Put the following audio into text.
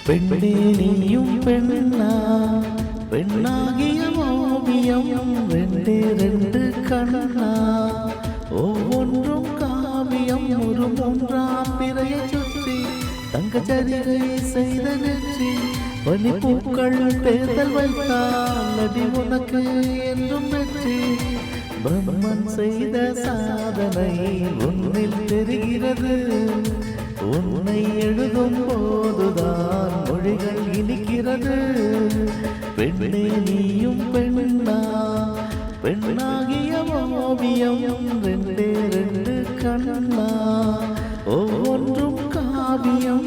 பெண்ணே நீயும் பெண்ணா, பெண்ணாகிய ஓவியம் ரெண்டே ரெண்டு கண்ணா, ஒவ்வொன்றும் காவியம் ஒரு மூன்றாம் பிறையை சுற்றி தங்க ஜரிகை செய்த நெற்றி பனிப்பூக்கள் தேர்தல் வைத்தால் அடி உனக்கு என்றும் வெற்றி. பிரம்மன் செய்த சாதனை உன்னில் தெரிகிறது, உன்னை எழுதும் போதுதான் மொழிகள் இனிக்கிறது. பெண்ணே நீயும் பெண்ணா, பெண்ணாகிய ஓவியம் ரெண்டே ரெண்டு கண்ணா, ஒவ்வொன்றும் காவியம்